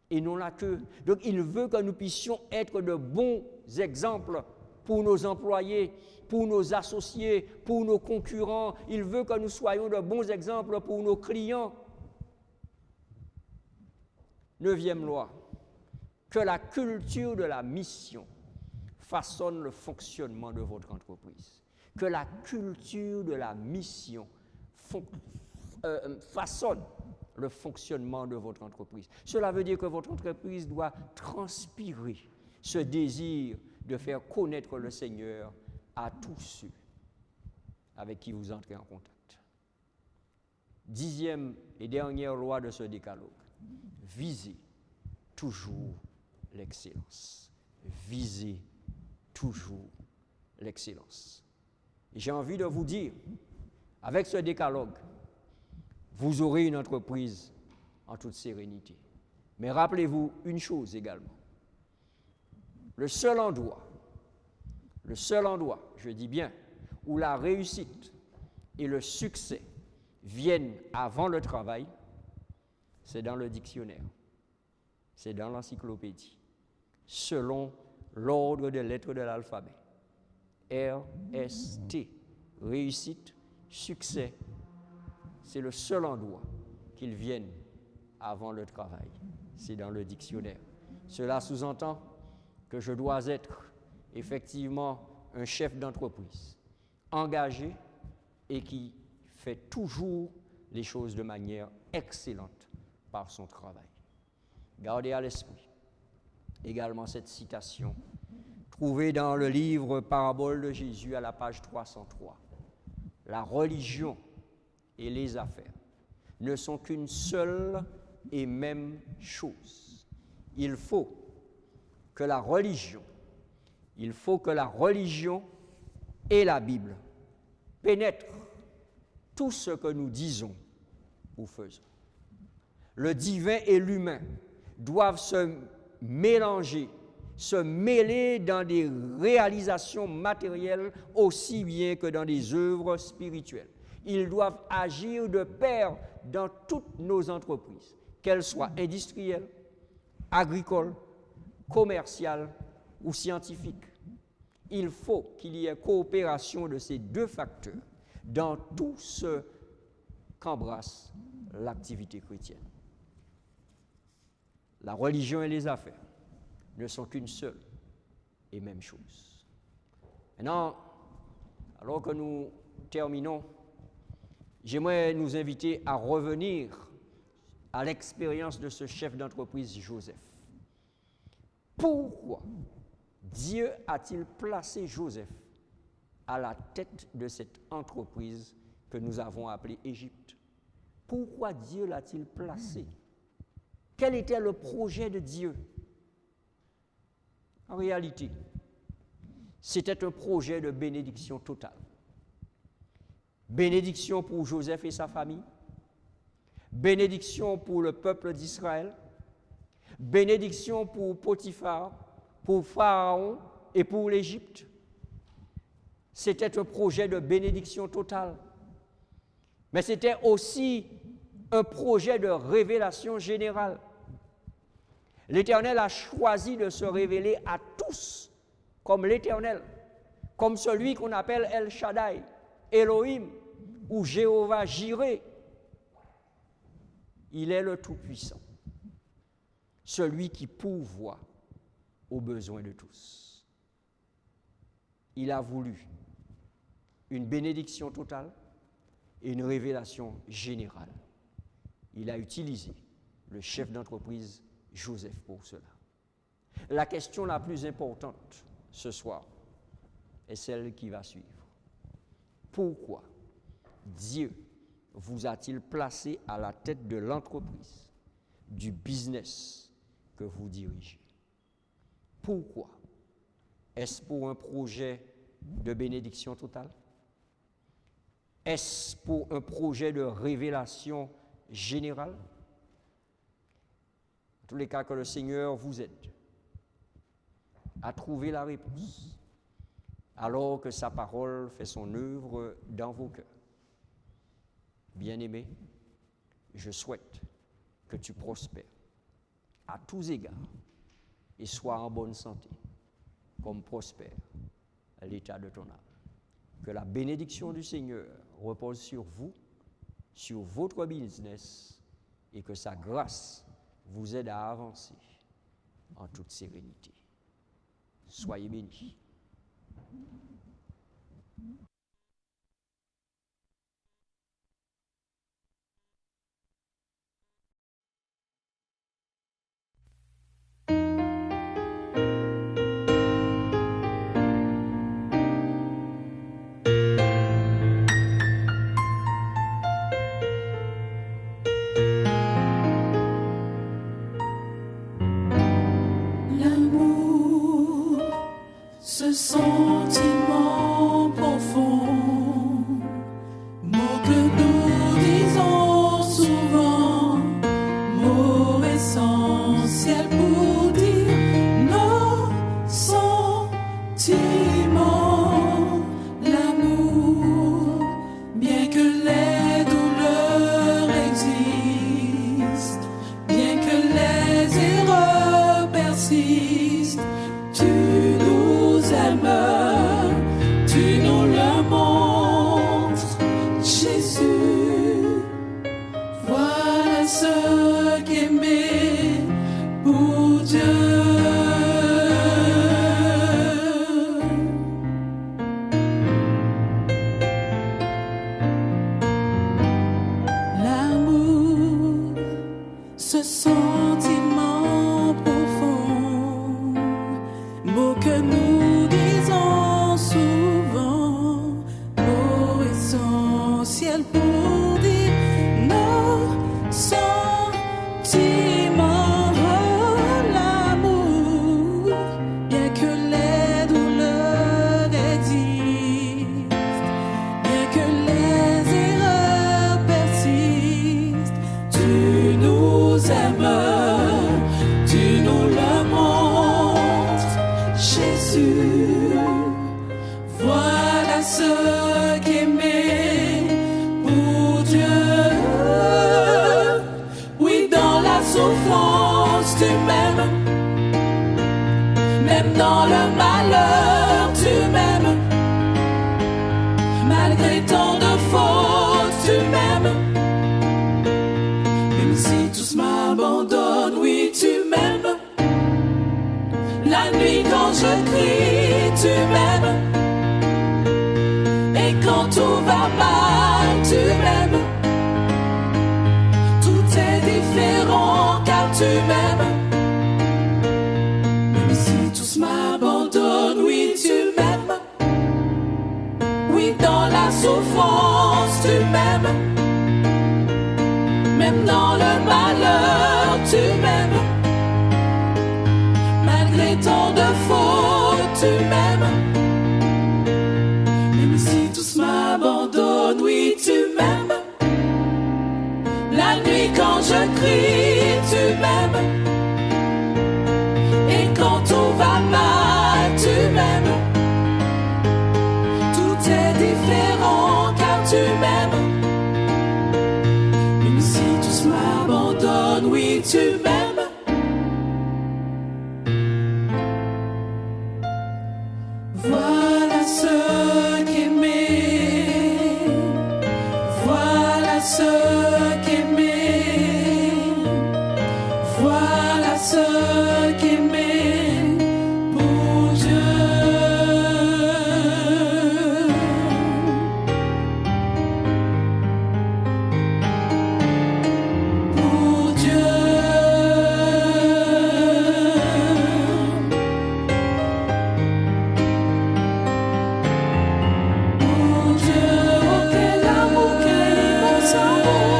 et non la queue. Donc il veut que nous puissions être de bons exemples pour nos employés, pour nos associés, pour nos concurrents. Il veut que nous soyons de bons exemples pour nos clients. 9e loi, que la culture de la mission façonne le fonctionnement de votre entreprise. Que la culture de la mission façonne le fonctionnement de votre entreprise. Cela veut dire que votre entreprise doit transpirer ce désir de faire connaître le Seigneur à tous ceux avec qui vous entrez en contact. 10e et dernière loi de ce décalogue, visez toujours l'excellence. Visez toujours l'excellence. Et j'ai envie de vous dire, avec ce décalogue, vous aurez une entreprise en toute sérénité. Mais rappelez-vous une chose également. Le seul endroit, je dis bien, où la réussite et le succès viennent avant le travail, c'est dans le dictionnaire, c'est dans l'encyclopédie, selon l'ordre des lettres de l'alphabet. R-S-T, réussite, succès, c'est le seul endroit qu'ils viennent avant le travail. C'est dans le dictionnaire. Cela sous-entend que je dois être effectivement un chef d'entreprise, engagé et qui fait toujours les choses de manière excellente par son travail. Gardez à l'esprit également cette citation trouvée dans le livre Parabole de Jésus à la page 303. La religion et les affaires ne sont qu'une seule et même chose. Il faut que la religion et la Bible pénètrent tout ce que nous disons ou faisons. Le divin et l'humain doivent se mélanger, se mêler dans des réalisations matérielles aussi bien que dans des œuvres spirituelles. Ils doivent agir de pair dans toutes nos entreprises, qu'elles soient industrielles, agricoles, commerciales ou scientifiques. Il faut qu'il y ait coopération de ces deux facteurs dans tout ce qu'embrasse l'activité chrétienne. La religion et les affaires ne sont qu'une seule et même chose. Maintenant, alors que nous terminons, j'aimerais nous inviter à revenir à l'expérience de ce chef d'entreprise Joseph. Pourquoi Dieu a-t-il placé Joseph à la tête de cette entreprise que nous avons appelée Égypte? Pourquoi Dieu l'a-t-il placé? Quel était le projet de Dieu? En réalité, c'était un projet de bénédiction totale. Bénédiction pour Joseph et sa famille, bénédiction pour le peuple d'Israël, bénédiction pour Potiphar, pour Pharaon et pour l'Égypte. C'était un projet de bénédiction totale. Mais c'était aussi un projet de révélation générale. L'Éternel a choisi de se révéler à tous comme l'Éternel, comme celui qu'on appelle El Shaddai, Elohim ou Jéhovah Jireh. Il est le Tout-Puissant, celui qui pourvoit aux besoins de tous. Il a voulu une bénédiction totale et une révélation générale. Il a utilisé le chef d'entreprise Joseph pour cela. La question la plus importante ce soir est celle qui va suivre. Pourquoi Dieu vous a-t-il placé à la tête de l'entreprise, du business que vous dirigez? Pourquoi? Est-ce pour un projet de bénédiction totale? Est-ce pour un projet de révélation générale? En tous les cas, que le Seigneur vous aide à trouver la réponse, alors que sa parole fait son œuvre dans vos cœurs. Bien-aimé, je souhaite que tu prospères à tous égards et sois en bonne santé, comme prospère l'état de ton âme. Que la bénédiction du Seigneur repose sur vous, sur votre business, et que sa grâce vous aide à avancer en toute sérénité. Soyez bénis. L'amour, ce sentiment profond, mot que nous disons souvent, mot essentiel pour dire nos sentiments. L'amour, bien que les douleurs existent, bien que les erreurs persistent, tu nous aimes, tu nous le montres, Jésus. Voilà ce qu'aimer pour Dieu. L'amour, ce sentiment profond, mot que nous disons souvent, mot essentiel pour dire nos sentiments. L'amour, bien que les douleurs existent, bien que les erreurs persistent, tu nous aimes, tu nous le montres, Jésus. Voilà ce qu'aimer pour Dieu. Oui, dans la souffrance, tu m'aimes, même dans le malheur, tu m'aimes, malgré tant de fautes, tu m'aimes. Même si tous m'abandonnent, oui, tu m'aimes. La nuit quand je crie, tu m'aimes. Et quand tout va mal, tu m'aimes. Tout est différent car tu m'aimes. Même si tous m'abandonnent, oui, tu m'aimes. Oui, dans la souffrance, tu m'aimes. Même dans le malheur, tu m'aimes. Malgré tant de fautes, tu m'aimes. Même si tous m'abandonnent, oui, tu m'aimes. La nuit quand je crie, tu m'aimes. Et quand tout va mal, tu m'aimes. Tout est différent car tu m'aimes. Même si tous m'abandonnent, oui, tu m'aimes. Voilà ce qu'aimer, voilà ce qu'aimer, voilà ce qu'aimer pour Dieu. Pour Dieu. Pour Dieu, oh quel amour, quel immense amour.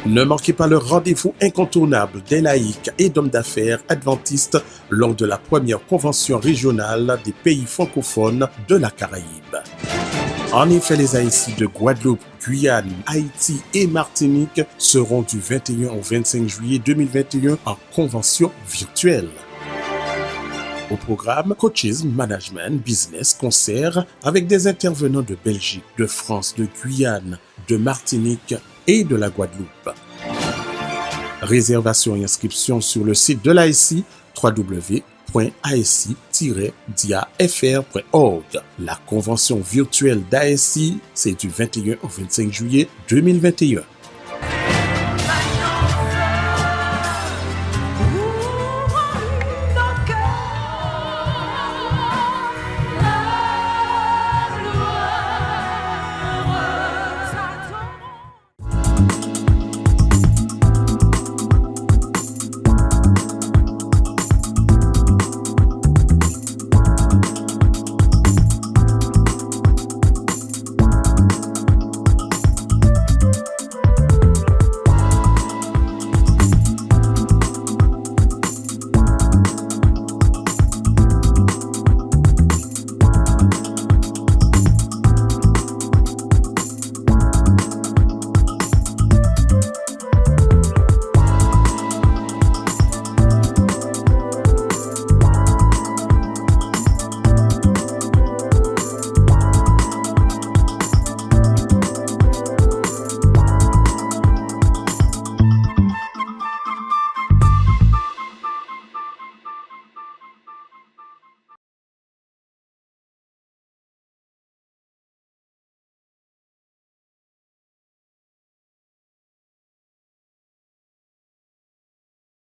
Ne manquez pas le rendez-vous incontournable des laïcs et d'hommes d'affaires adventistes lors de la première convention régionale des pays francophones de la Caraïbe. En effet, les Haïtiens de Guadeloupe, Guyane, Haïti et Martinique seront du 21 au 25 juillet 2021 en convention virtuelle. Au programme, coaches, management, business, concerts avec des intervenants de Belgique, de France, de Guyane, de Martinique et de la Guadeloupe. Réservation et inscription sur le site de l'ASI www.asi-diafr.org. La convention virtuelle d'ASI, c'est du 21 au 25 juillet 2021.